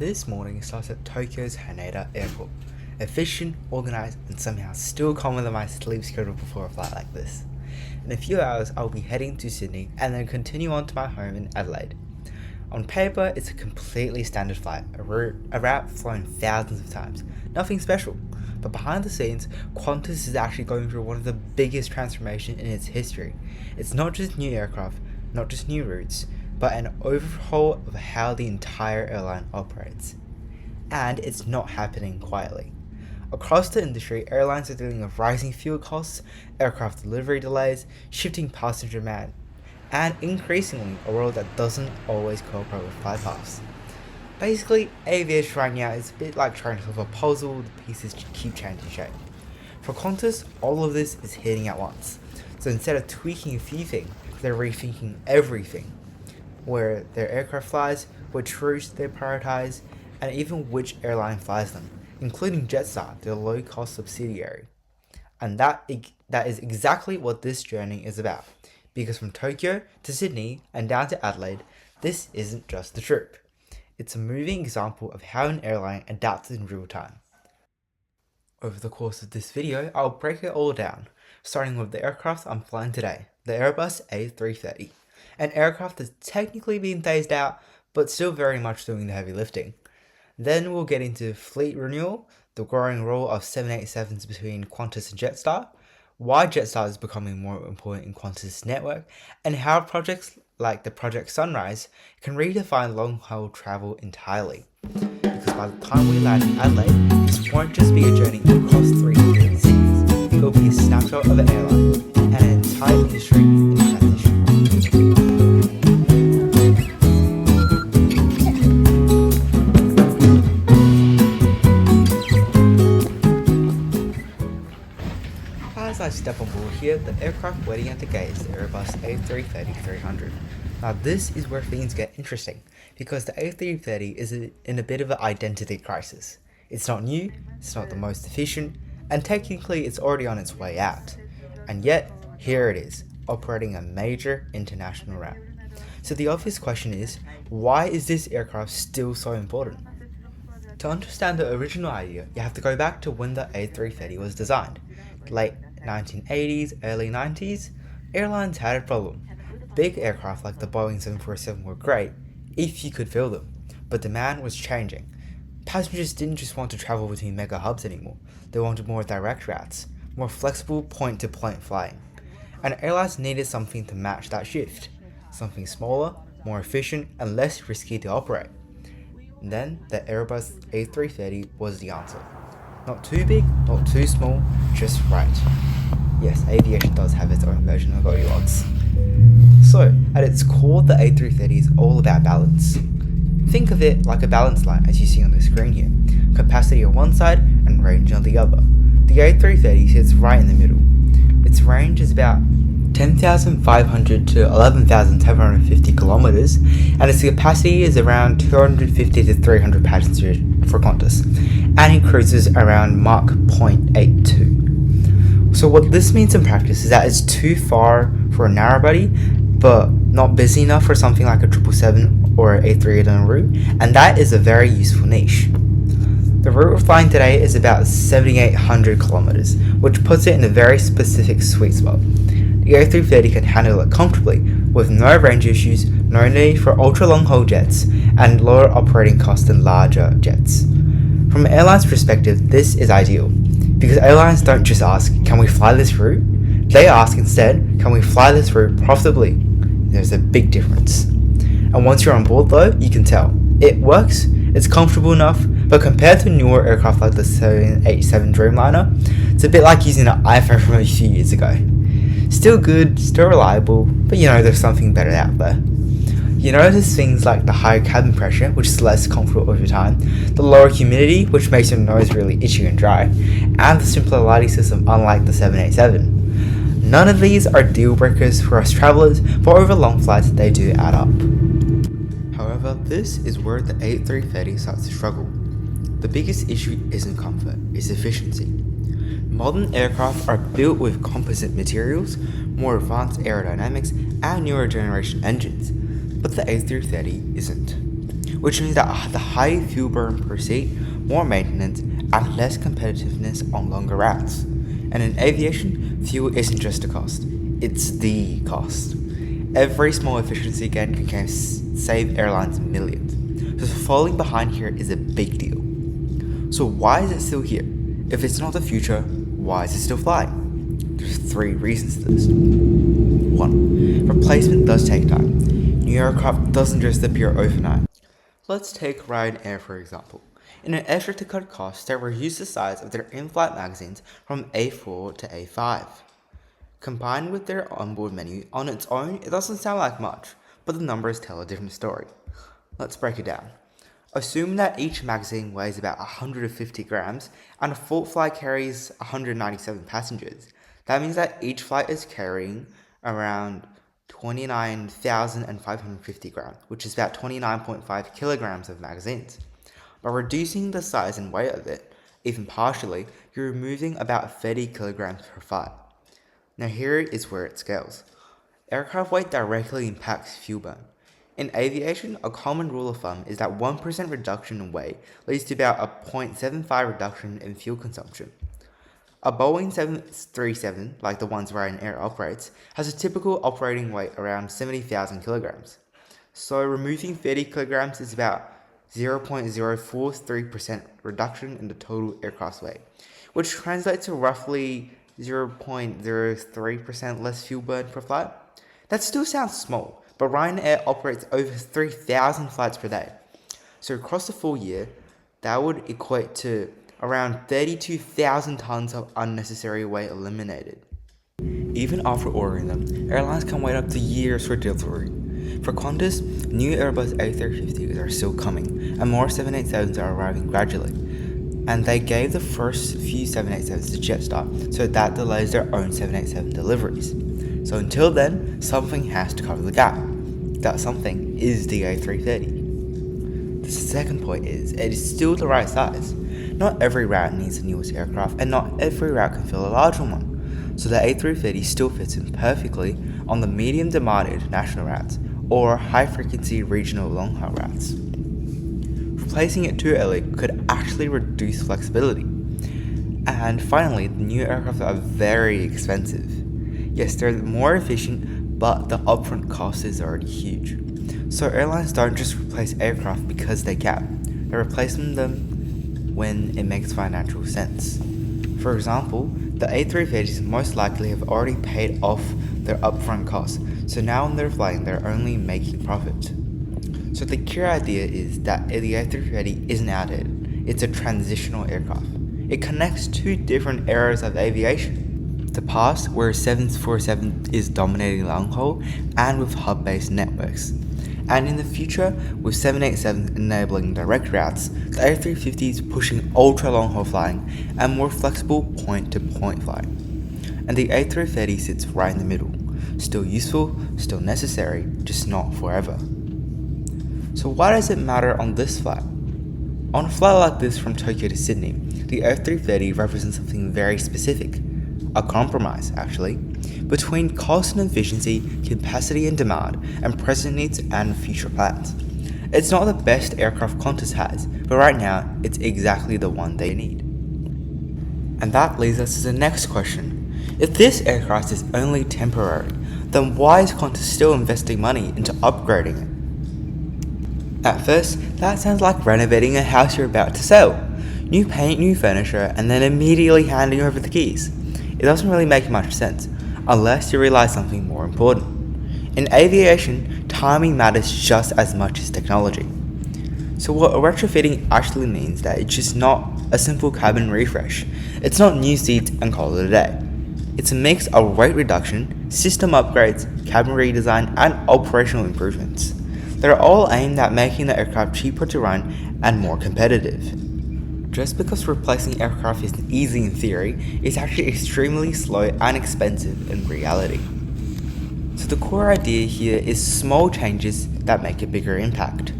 This morning starts at Tokyo's Haneda Airport. Efficient, organised, and somehow still calmer than my sleep schedule before a flight like this. In a few hours, I'll be heading to Sydney and then continue on to my home in Adelaide. On paper, it's a completely standard flight, a route flown thousands of times. Nothing special. But behind the scenes, Qantas is actually going through one of the biggest transformations in its history. It's not just new aircraft, not just new routes, but an overhaul of how the entire airline operates. And it's not happening quietly. Across the industry, airlines are dealing with rising fuel costs, aircraft delivery delays, shifting passenger demand, and increasingly a world that doesn't always cooperate with flight paths. Basically, aviation right now is a bit like trying to solve a puzzle, the pieces keep changing shape. For Qantas, all of this is hitting at once. So instead of tweaking a few things, they're rethinking everything. Where their aircraft flies, which routes they prioritize, and even which airline flies them, including Jetstar, their low-cost subsidiary. And that is exactly what this journey is about. Because from Tokyo to Sydney and down to Adelaide, this isn't just a trip. It's a moving example of how an airline adapts in real time. Over the course of this video, I'll break it all down, starting with the aircraft I'm flying today, the Airbus A330. An aircraft that's technically been phased out, but still very much doing the heavy lifting. Then we'll get into fleet renewal, the growing role of 787s between Qantas and Jetstar, why Jetstar is becoming more important in Qantas' network, and how projects like the Project Sunrise can redefine long-haul travel entirely. Because by the time we land in Adelaide, this won't just be a journey across 300 cities, it'll be a snapshot of an airline and an entire industry in transition. As I step on board here, the aircraft waiting at the gate is the Airbus A330-300. Now this is where things get interesting, because the A330 is in a bit of an identity crisis. It's not new, it's not the most efficient, and technically it's already on its way out. And yet, here it is, operating a major international route. So the obvious question is, why is this aircraft still so important? To understand the original idea, you have to go back to when the A330 was designed. Late 1980s, early 90s, airlines had a problem. Big aircraft like the Boeing 747 were great, if you could fill them, but demand was changing. Passengers didn't just want to travel between mega hubs anymore, they wanted more direct routes, more flexible point-to-point flying. And airlines needed something to match that shift, something smaller, more efficient, and less risky to operate. And then the Airbus A330 was the answer. Not too big, not too small, just right. Yes, Aviation does have its own version of Goldilocks. So, at its core, the A330 is all about balance. Think of it like a balance line as you see on the screen here. Capacity on one side and range on the other. The A330 sits right in the middle. Its range is about 10,500 to 11,750 kilometers, and its capacity is around 250 to 300 passengers for Qantas, and it cruises around Mach 0.82. So what this means in practice is that it's too far for a narrow-body, but not busy enough for something like a 777 or an A380 route, and that is a very useful niche. The route we're flying today is about 7,800 kilometers, which puts it in a very specific sweet spot. The A330 can handle it comfortably, with no range issues, no need for ultra-long-haul jets, and lower operating costs than larger jets. From an airline's perspective, this is ideal, because airlines don't just ask, can we fly this route? They ask instead, can we fly this route profitably? There's a big difference. And once you're on board though, you can tell. It works, it's comfortable enough, but compared to newer aircraft like the 787 Dreamliner, it's a bit like using an iPhone from a few years ago. Still good, still reliable, but there's something better out there. You notice things like the higher cabin pressure, which is less comfortable over time, the lower humidity, which makes your nose really itchy and dry, and the simpler lighting system unlike the 787. None of these are deal breakers for us travellers, but over long flights they do add up. However, this is where the A330 starts to struggle. The biggest issue isn't comfort, it's efficiency. Modern aircraft are built with composite materials, more advanced aerodynamics, and newer generation engines, but the A330 isn't. which means that the higher fuel burn per seat, more maintenance, and less competitiveness on longer routes. And in aviation, fuel isn't just a cost, it's the cost. Every small efficiency gain can save airlines millions. So falling behind here is a big deal. So why is it still here? If it's not the future, why is it still flying? There's 3 reasons to this. 1. Replacement does take time. New aircraft doesn't just appear overnight. Let's take Ryanair for example. In an effort to cut costs, they reduced the size of their in-flight magazines from A4 to A5. Combined with their onboard menu, on its own, it doesn't sound like much, but the numbers tell a different story. Let's break it down. Assume that each magazine weighs about 150 grams and a full flight carries 197 passengers. That means that each flight is carrying around 29,550 grams, which is about 29.5 kilograms of magazines. By reducing the size and weight of it, even partially, you're removing about 30 kilograms per flight. Now here is where it scales. Aircraft weight directly impacts fuel burn. In aviation, a common rule of thumb is that 1% reduction in weight leads to about a 0.75 reduction in fuel consumption. A Boeing 737, like the ones Ryanair operates, has a typical operating weight around 70,000 kilograms. So removing 30 kilograms is about 0.043% reduction in the total aircraft weight, which translates to roughly 0.03% less fuel burn per flight. That still sounds small, but Ryanair operates over 3,000 flights per day. So across the full year, that would equate to around 32,000 tons of unnecessary weight eliminated. Even after ordering them, airlines can wait up to years for delivery. For Qantas, new Airbus A330s are still coming, and more 787s are arriving gradually. And they gave the first few 787s to Jetstar, so that delays their own 787 deliveries. So until then, something has to cover the gap. That something is the A330. The second point is, it is still the right size. Not every route needs the newest aircraft, and not every route can fill a larger one. So the A330 still fits in perfectly on the medium demand international routes, or high-frequency regional long-haul routes. Replacing it too early could actually reduce flexibility. And finally, the new aircraft are very expensive. Yes, they're more efficient, but the upfront cost is already huge. So airlines don't just replace aircraft because they can. They replace them when it makes financial sense. For example, the A330s most likely have already paid off their upfront costs, so now when they're flying, they're only making profit. So the key idea is that the A330 isn't outdated, it's a transitional aircraft. It connects 2 different eras of aviation. The past, where 747 is dominating long haul, and with hub-based networks. And in the future, with 787 enabling direct routes, the A350 is pushing ultra long haul flying and more flexible point-to-point flying. And the A330 sits right in the middle. Still useful, still necessary, just not forever. So why does it matter on this flight? On a flight like this from Tokyo to Sydney, the A330 represents something very specific. A compromise, actually, between cost and efficiency, capacity and demand, and present needs and future plans. It's not the best aircraft Qantas has, but right now, it's exactly the one they need. And that leads us to the next question. If this aircraft is only temporary, then why is Qantas still investing money into upgrading it? At first, that sounds like renovating a house you're about to sell. New paint, new furniture, and then immediately handing over the keys. It doesn't really make much sense, unless you realize something more important. In aviation, timing matters just as much as technology. So what retrofitting actually means that it's just not a simple cabin refresh. It's not new seats and call it a day. It's a mix of weight reduction, system upgrades, cabin redesign, and operational improvements. They're all aimed at making the aircraft cheaper to run and more competitive. Just because replacing aircraft is easy in theory, it's actually extremely slow and expensive in reality. So the core idea here is small changes that make a bigger impact.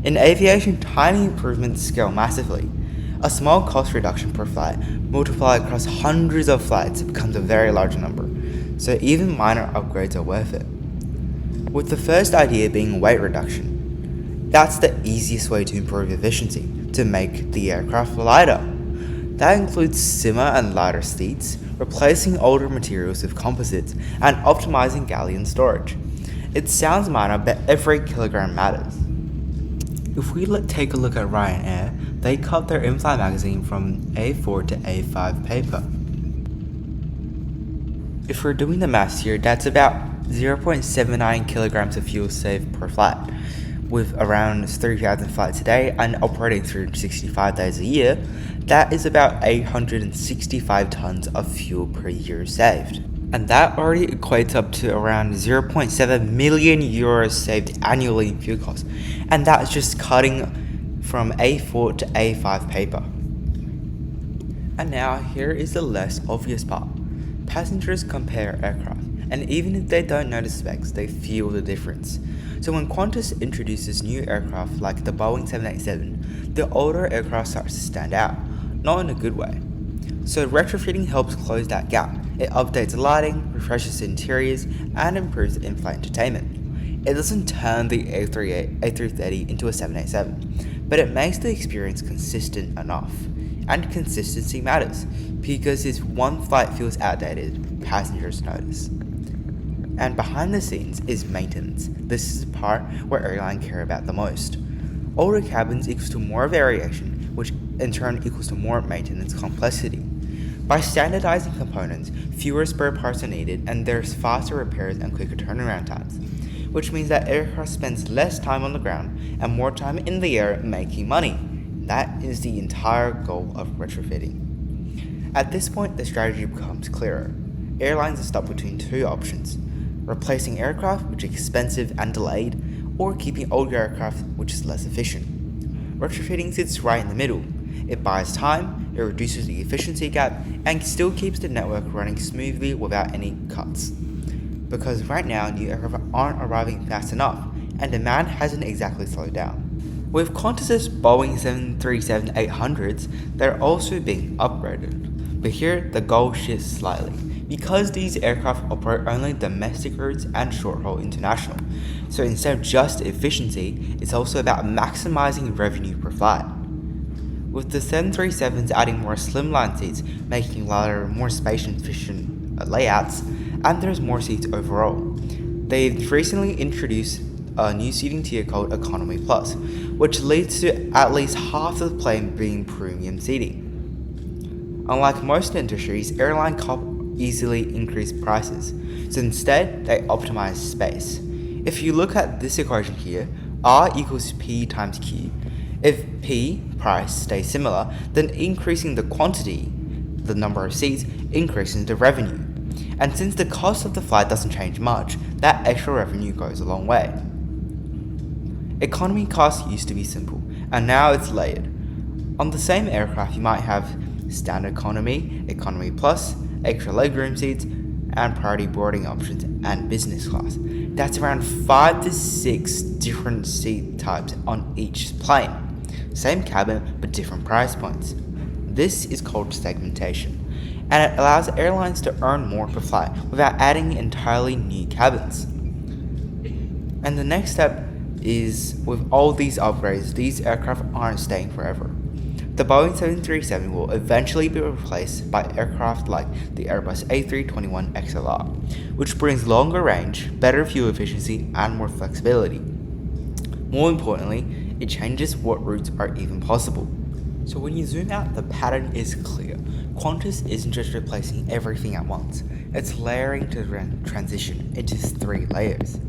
In aviation, tiny improvements scale massively. A small cost reduction per flight multiplied across hundreds of flights becomes a very large number, so even minor upgrades are worth it. With the first idea being weight reduction. That's the easiest way to improve efficiency, to make the aircraft lighter. That includes slimmer and lighter seats, replacing older materials with composites, and optimizing galley storage. It sounds minor, but every kilogram matters. If we take a look at Ryanair, they cut their in-flight magazine from A4 to A5 paper. If we're doing the maths here, that's about 0.79 kilograms of fuel saved per flight. With around 3,000 flights a day and operating 365 days a year, that is about 865 tons of fuel per year saved. And that already equates up to around 0.7 million euros saved annually in fuel costs. And that's just cutting from A4 to A5 paper. And now here is the less obvious part. Passengers compare aircraft, and even if they don't know the specs, they feel the difference. So when Qantas introduces new aircraft like the Boeing 787, the older aircraft starts to stand out, not in a good way. So retrofitting helps close that gap. It updates lighting, refreshes interiors, and improves in-flight entertainment. It doesn't turn the A330 into a 787, but it makes the experience consistent enough. And consistency matters, because if one flight feels outdated, passengers notice. And behind the scenes is maintenance. This is the part where airlines care about the most. Older cabins equals to more variation, which in turn equals to more maintenance complexity. By standardizing components, fewer spare parts are needed and there's faster repairs and quicker turnaround times, which means that aircraft spends less time on the ground and more time in the air making money. That is the entire goal of retrofitting. At this point, the strategy becomes clearer. Airlines are stuck between two options: replacing aircraft, which is expensive and delayed, or keeping older aircraft, which is less efficient. Retrofitting sits right in the middle. It buys time, it reduces the efficiency gap, and still keeps the network running smoothly without any cuts. Because right now, new aircraft aren't arriving fast enough, and demand hasn't exactly slowed down. With Qantas's Boeing 737-800s, they're also being upgraded. But here, the goal shifts slightly, because these aircraft operate only domestic routes and short-haul international. So instead of just efficiency, it's also about maximizing revenue per flight. With the 737s adding more slimline seats, making lighter, more space-efficient layouts, and there's more seats overall. They've recently introduced a new seating tier called Economy Plus, which leads to at least half of the plane being premium seating. Unlike most industries, airlines can't easily increase prices, so instead they optimize space. If you look at this equation here, R equals P times Q. If P, price, stays similar, then increasing the quantity, the number of seats, increases the revenue. And since the cost of the flight doesn't change much, that extra revenue goes a long way. Economy cost used to be simple, and now it's layered. On the same aircraft, you might have standard economy, economy plus, extra legroom seats, and priority boarding options, and business class. That's around 5 to 6 different seat types on each plane. Same cabin, but different price points. This is called segmentation, and it allows airlines to earn more per flight without adding entirely new cabins. And the next step is, with all these upgrades, these aircraft aren't staying forever. The Boeing 737 will eventually be replaced by aircraft like the Airbus A330 XLR, which brings longer range, better fuel efficiency, and more flexibility. More importantly, it changes what routes are even possible. So when you zoom out, the pattern is clear. Qantas isn't just replacing everything at once, it's layering to transition into 3 layers.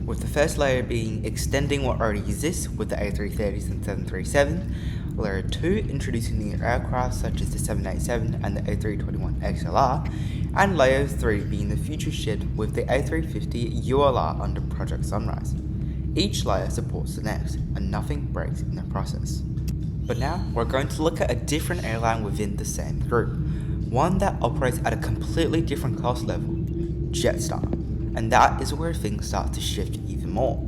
With the first layer being extending what already exists with the A330s and 737, Layer 2 introducing new aircraft such as the 787 and the A321 XLR, and Layer 3 being the future ship with the A350 ULR under Project Sunrise. Each layer supports the next, and nothing breaks in the process. But now, we're going to look at a different airline within the same group, one that operates at a completely different cost level, Jetstar, and that is where things start to shift even more.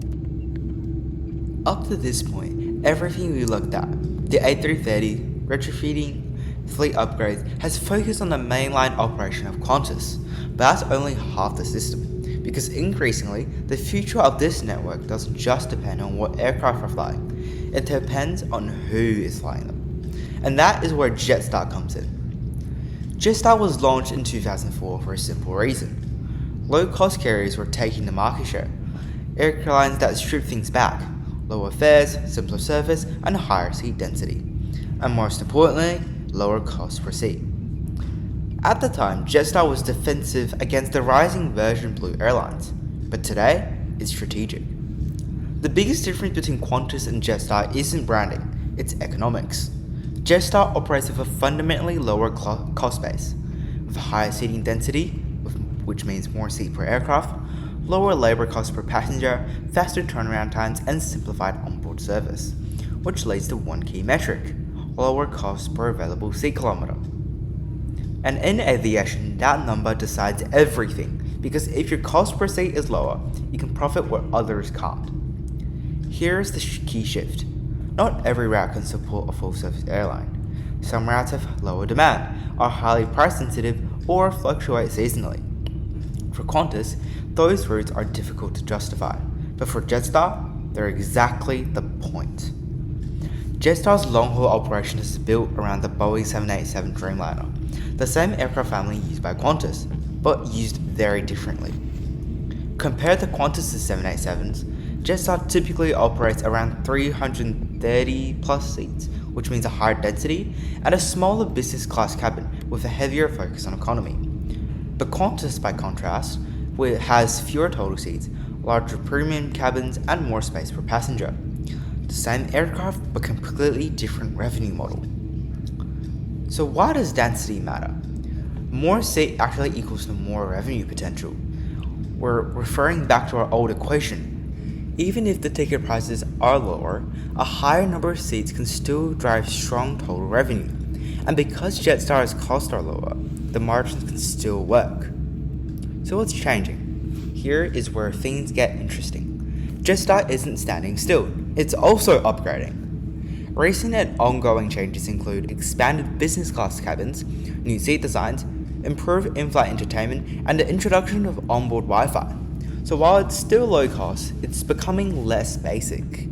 Up to this point, everything we looked at, the A330, retrofitting, fleet upgrades, has focused on the mainline operation of Qantas, but that's only half the system, because increasingly, the future of this network doesn't just depend on what aircraft are flying, it depends on who is flying them. And that is where Jetstar comes in. Jetstar was launched in 2004 for a simple reason. Low-cost carriers were taking the market share, airlines that strip things back, lower fares, simpler service, and higher seat density, and most importantly, lower cost per seat. At the time, Jetstar was defensive against the rising Virgin Blue airlines, but today, it's strategic. The biggest difference between Qantas and Jetstar isn't branding, it's economics. Jetstar operates with a fundamentally lower cost base, with a higher seating density, which means more seat per aircraft, lower labor cost per passenger, faster turnaround times, and simplified onboard service, which leads to one key metric: lower cost per available seat kilometer. And in aviation, that number decides everything, because if your cost per seat is lower, you can profit where others can't. Here's the key shift. Not every route can support a full-service airline. Some routes have lower demand, are highly price-sensitive, or fluctuate seasonally. For Qantas, those routes are difficult to justify, but for Jetstar, they're exactly the point. Jetstar's long-haul operation is built around the Boeing 787 Dreamliner, the same aircraft family used by Qantas, but used very differently. Compared to Qantas' 787s, Jetstar typically operates around 330 plus seats, which means a higher density, and a smaller business class cabin with a heavier focus on economy. But Qantas, by contrast, has fewer total seats, larger premium cabins, and more space per passenger. The same aircraft, but completely different revenue model. So why does density matter? More seat actually equals to more revenue potential. We're referring back to our old equation. Even if the ticket prices are lower, a higher number of seats can still drive strong total revenue. And because Jetstar's costs are lower, the margins can still work. So what's changing? Here is where things get interesting. Jetstar isn't standing still, it's also upgrading. Recent and ongoing changes include expanded business class cabins, new seat designs, improved in-flight entertainment, and the introduction of onboard Wi-Fi. So while it's still low cost, it's becoming less basic.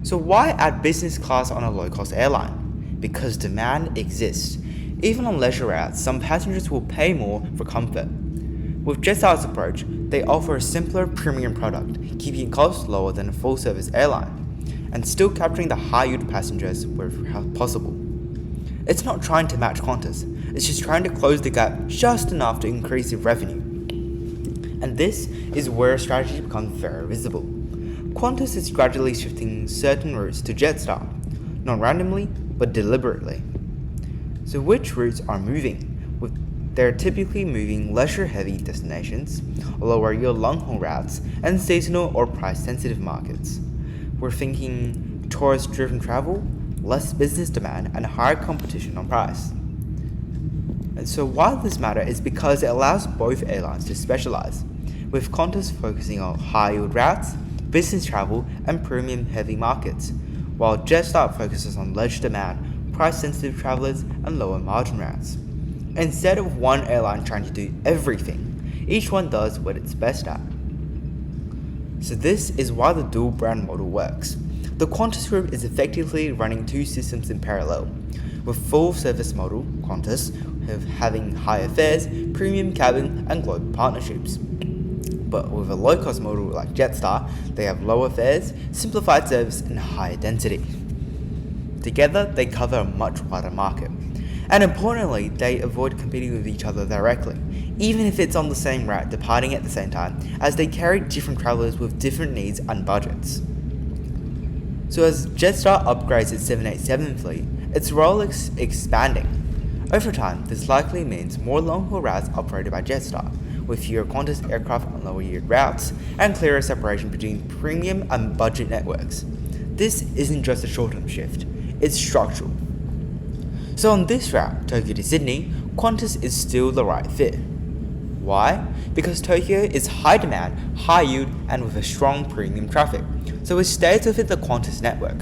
So why add business class on a low-cost airline? Because demand exists. Even on leisure routes, some passengers will pay more for comfort. With Jetstar's approach, they offer a simpler premium product, keeping costs lower than a full-service airline, and still capturing the high-yield passengers where possible. It's not trying to match Qantas, it's just trying to close the gap just enough to increase the revenue. And this is where strategy becomes very visible. Qantas is gradually shifting certain routes to Jetstar, not randomly, but deliberately. So which routes are moving? They're typically moving leisure-heavy destinations, lower-yield long-haul routes, and seasonal or price-sensitive markets. We're thinking tourist-driven travel, less business demand, and higher competition on price. And so why this matter is because it allows both airlines to specialize, with Qantas focusing on high-yield routes, business travel, and premium-heavy markets, while Jetstar focuses on leisure demand, price-sensitive travelers, and lower-margin routes. Instead of one airline trying to do everything, each one does what it's best at. So this is why the dual brand model works. The Qantas Group is effectively running two systems in parallel, with full service model, Qantas, having higher fares, premium cabin, and global partnerships. But with a low-cost model like Jetstar, they have lower fares, simplified service, and higher density. Together, they cover a much wider market. And importantly, they avoid competing with each other directly, even if it's on the same route departing at the same time, as they carry different travelers with different needs and budgets. So as Jetstar upgrades its 787 fleet, its role is expanding. Over time, this likely means more long-haul routes operated by Jetstar, with fewer Qantas aircraft on lower-yield routes, and clearer separation between premium and budget networks. This isn't just a short-term shift, it's structural. So on this route, Tokyo to Sydney, Qantas is still the right fit. Why? Because Tokyo is high demand, high yield, and with a strong premium traffic, so it stays within the Qantas network.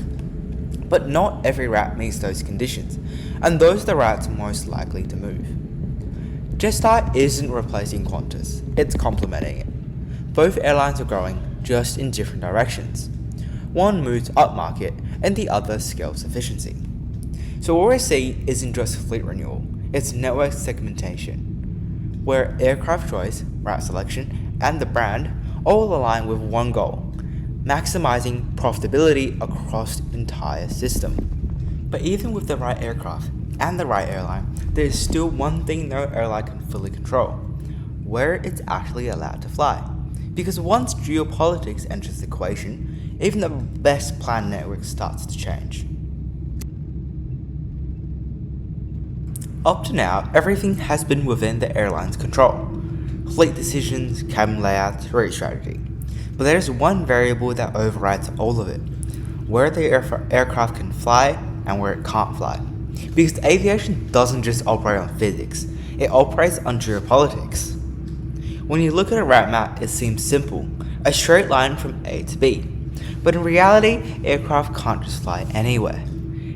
But not every route meets those conditions, and those are the routes most likely to move. Jetstar isn't replacing Qantas, it's complementing it. Both airlines are growing, just in different directions. One moves upmarket and the other scales efficiency. So what we see isn't just fleet renewal, it's network segmentation, where aircraft choice, route selection, and the brand all align with one goal: maximizing profitability across the entire system. But even with the right aircraft and the right airline, there is still one thing no airline can fully control: where it's actually allowed to fly. Because once geopolitics enters the equation, even the best planned network starts to change. Up to now, everything has been within the airline's control: fleet decisions, cabin layouts, route strategy. But there's one variable that overrides all of it: where the aircraft can fly and where it can't fly. Because aviation doesn't just operate on physics, it operates on geopolitics. When you look at a route map, it seems simple: a straight line from A to B. But in reality, aircraft can't just fly anywhere.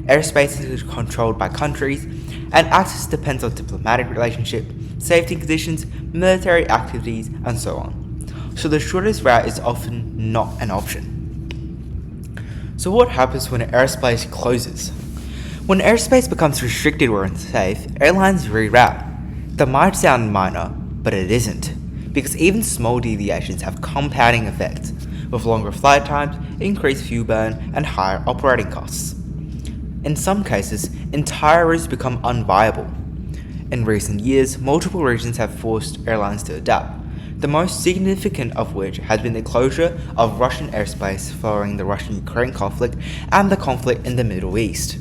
Airspace is controlled by countries, and access depends on diplomatic relationships, safety conditions, military activities, and so on. So the shortest route is often not an option. So what happens when airspace closes? When airspace becomes restricted or unsafe, airlines reroute. That might sound minor, but it isn't, because even small deviations have compounding effects, with longer flight times, increased fuel burn, and higher operating costs. In some cases, entire routes become unviable. In recent years, multiple regions have forced airlines to adapt, the most significant of which has been the closure of Russian airspace following the Russian-Ukraine conflict and the conflict in the Middle East.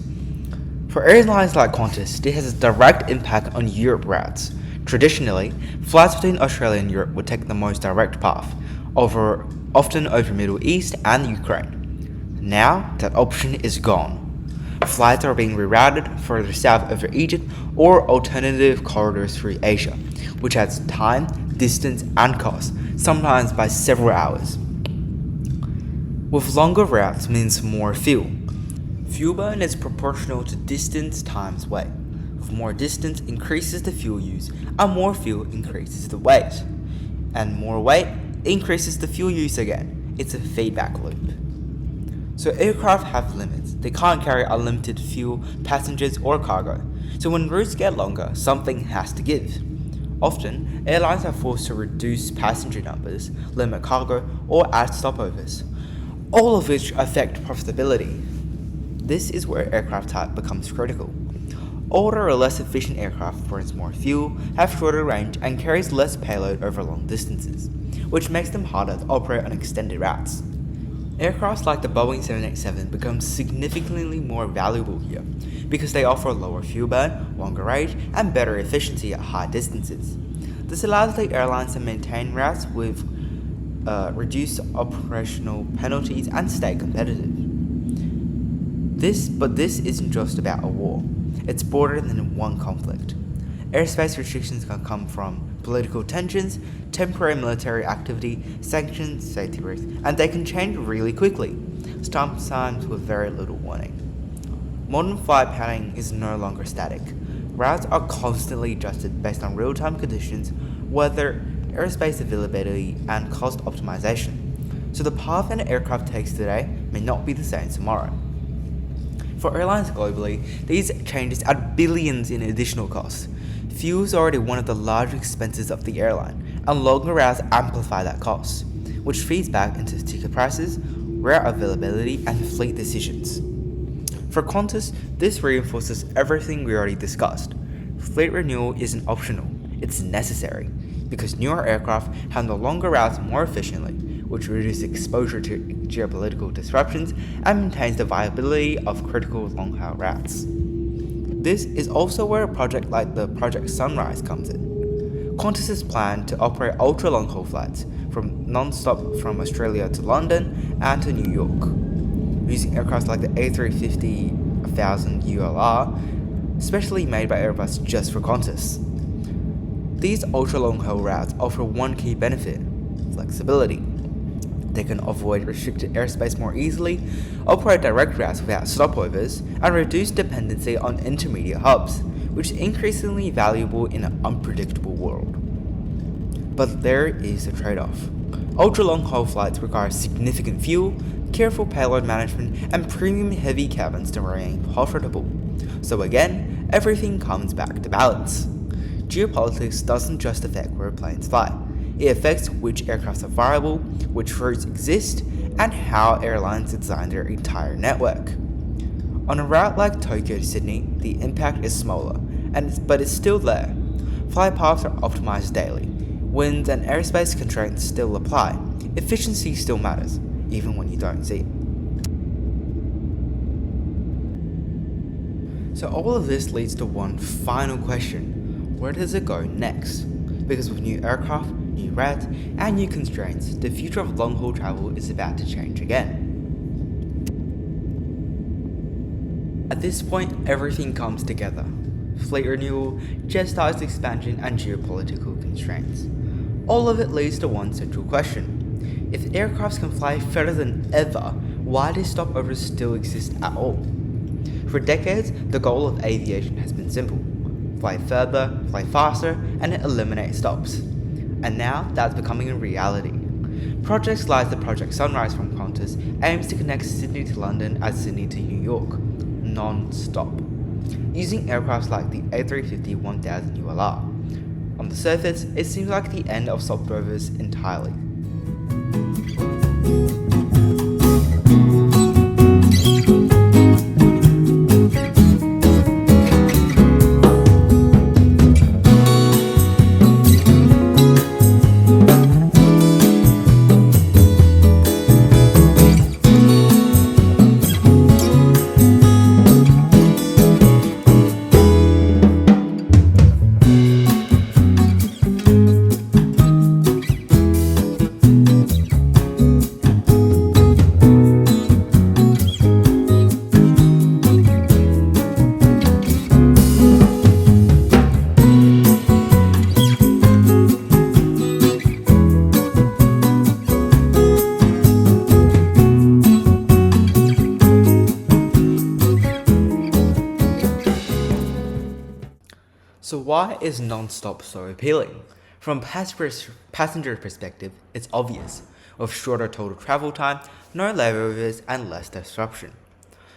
For airlines like Qantas, this has a direct impact on Europe routes. Traditionally, flights between Australia and Europe would take the most direct path, often over Middle East and Ukraine. Now, that option is gone. Flights are being rerouted further south over Egypt or alternative corridors through Asia, which adds time, distance, and cost, sometimes by several hours. With longer routes means more fuel. Fuel burn is proportional to distance times weight. With more distance increases the fuel use, and more fuel increases the weight. And more weight increases the fuel use again. It's a feedback loop. So aircraft have limits. They can't carry unlimited fuel, passengers, or cargo. So when routes get longer, something has to give. Often, airlines are forced to reduce passenger numbers, limit cargo, or add stopovers, all of which affect profitability. This is where aircraft type becomes critical. Older or less efficient aircraft burns more fuel, have shorter range, and carries less payload over long distances, which makes them harder to operate on extended routes. Aircraft like the Boeing 787 become significantly more valuable here because they offer lower fuel burn, longer range, and better efficiency at high distances. This allows the airlines to maintain routes with reduced operational penalties and stay competitive. This isn't just about a war. It's broader than one conflict. Airspace restrictions can come from political tensions, temporary military activity, sanctions, safety risks, and they can change really quickly, sometimes with very little warning. Modern flight planning is no longer static. Routes are constantly adjusted based on real-time conditions, weather, airspace availability, and cost optimization. So the path an aircraft takes today may not be the same tomorrow. For airlines globally, these changes add billions in additional costs. Fuel is already one of the large expenses of the airline, and longer routes amplify that cost, which feeds back into ticket prices, route availability, and fleet decisions. For Qantas, this reinforces everything we already discussed. Fleet renewal isn't optional, it's necessary, because newer aircraft handle longer routes more efficiently, which reduces exposure to geopolitical disruptions and maintains the viability of critical long-haul routes. This is also where a project like the Project Sunrise comes in. Qantas' plan to operate ultra-long-haul flights from non-stop from Australia to London and to New York, using aircraft like the A330 1000 ULR, specially made by Airbus just for Qantas. These ultra-long-haul routes offer one key benefit: flexibility. They can avoid restricted airspace more easily, operate direct routes without stopovers, and reduce dependency on intermediate hubs, which is increasingly valuable in an unpredictable world. But there is a trade-off. Ultra-long-haul flights require significant fuel, careful payload management, and premium heavy cabins to remain profitable. So again, everything comes back to balance. Geopolitics doesn't just affect where planes fly. It affects which aircraft are viable, which routes exist, and how airlines design their entire network. On a route like Tokyo to Sydney, the impact is smaller, but it's still there. Flight paths are optimized daily. Winds and airspace constraints still apply. Efficiency still matters, even when you don't see it. So all of this leads to one final question. Where does it go next? Because with new aircraft, new routes, and new constraints, the future of long-haul travel is about to change again. At this point, everything comes together. Fleet renewal, Jetstar's expansion, and geopolitical constraints. All of it leads to one central question. If aircrafts can fly further than ever, why do stopovers still exist at all? For decades, the goal of aviation has been simple. Fly further, fly faster, and eliminate stops. And now that's becoming a reality. Projects like the Project Sunrise from Qantas aims to connect Sydney to London and Sydney to New York, non-stop, using aircrafts like the A330 1000 ULR. On the surface, it seems like the end of stopovers entirely. So why is non-stop so appealing? From a passenger perspective, it's obvious. With shorter total travel time, no layovers, and less disruption.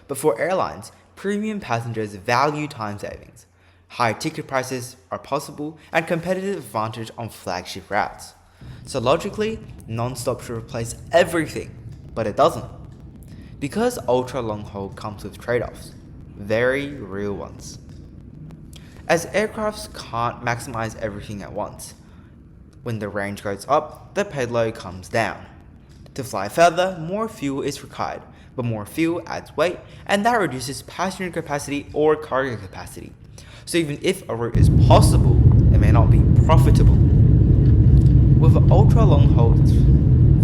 But for airlines, premium passengers value time savings. Higher ticket prices are possible and competitive advantage on flagship routes. So logically, non-stop should replace everything, but it doesn't. Because ultra long haul comes with trade-offs, very real ones. As aircrafts can't maximize everything at once. When the range goes up, the payload comes down. To fly further, more fuel is required, but more fuel adds weight, and that reduces passenger capacity or cargo capacity. So even if a route is possible, it may not be profitable. With ultra long haul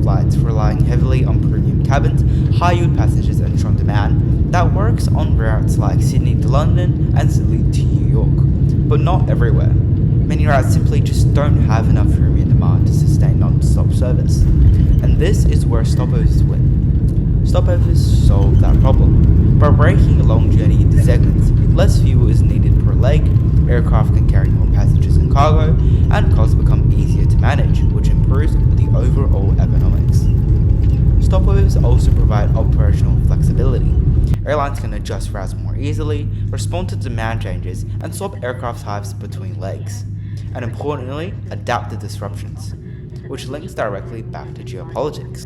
flights relying heavily on premium cabins, high yield passengers and strong demand, that works on routes like Sydney to London and Sydney to New York, but not everywhere. Many routes simply just don't have enough premium demand to sustain non-stop service. And this is where stopovers win. Stopovers solve that problem. By breaking a long journey into segments, less fuel is needed per leg, aircraft can carry more passengers and cargo, and costs become easier to manage, which improves the overall economics. Stopovers also provide operational flexibility. Airlines can adjust routes more easily, respond to demand changes, and swap aircraft types between legs. And importantly, adapt to disruptions, which links directly back to geopolitics.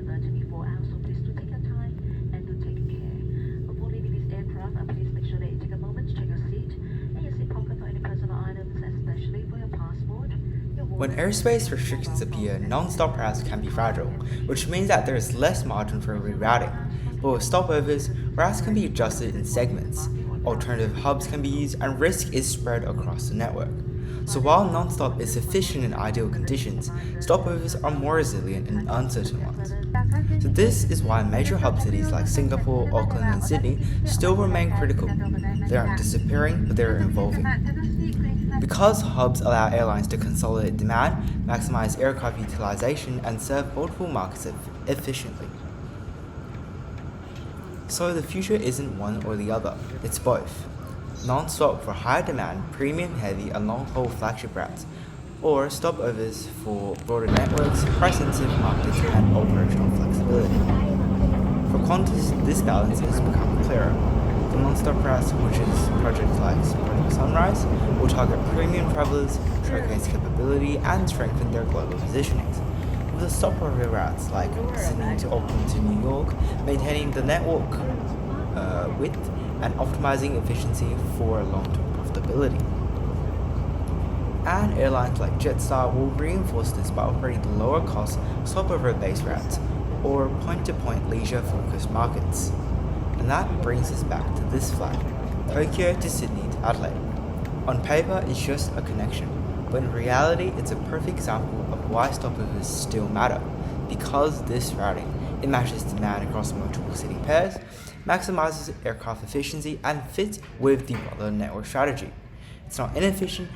When airspace restrictions appear, non-stop routes can be fragile, which means that there is less margin for rerouting. But with stopovers, routes can be adjusted in segments, alternative hubs can be used, and risk is spread across the network. So while non-stop is sufficient in ideal conditions, stopovers are more resilient in uncertain ones. So this is why major hub cities like Singapore, Auckland, and Sydney still remain critical. They aren't disappearing, but they're evolving. Because hubs allow airlines to consolidate demand, maximize aircraft utilization, and serve multiple markets efficiently. So the future isn't one or the other, it's both. Non-stop for high demand, premium heavy, and long-haul flagship routes, or stopovers for broader networks, price-sensitive markets, and operational flexibility. For Qantas, this balance has become clearer. The non-stop routes, which is projects like Project Sunrise, will target premium travellers, showcase capability, and strengthen their global positionings. With the stopover routes like Sydney to Auckland to New York, maintaining the network width and optimizing efficiency for long-term profitability. And airlines like Jetstar will reinforce this by operating the lower-cost stopover-based routes or point-to-point leisure-focused markets. And that brings us back to this flight, Tokyo to Sydney to Adelaide. On paper, it's just a connection, but in reality, it's a perfect example of why stopovers still matter. Because this routing, it matches demand across multiple city pairs, maximizes aircraft efficiency, and fits with the broader network strategy. It's not inefficient,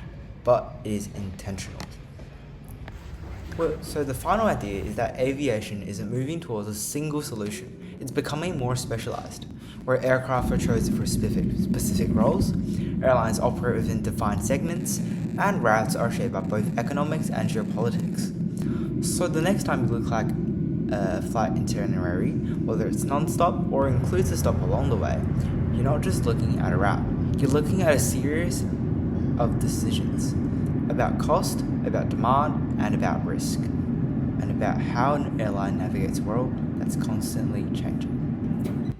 but it is intentional. Well, so the final idea is that aviation isn't moving towards a single solution. It's becoming more specialized, where aircraft are chosen for specific roles, airlines operate within defined segments, and routes are shaped by both economics and geopolitics. So the next time you look like a flight itinerary, whether it's non-stop or includes a stop along the way, you're not just looking at a route, you're looking at a series of decisions about cost, about demand, and about risk, and about how an airline navigates a world that's constantly changing.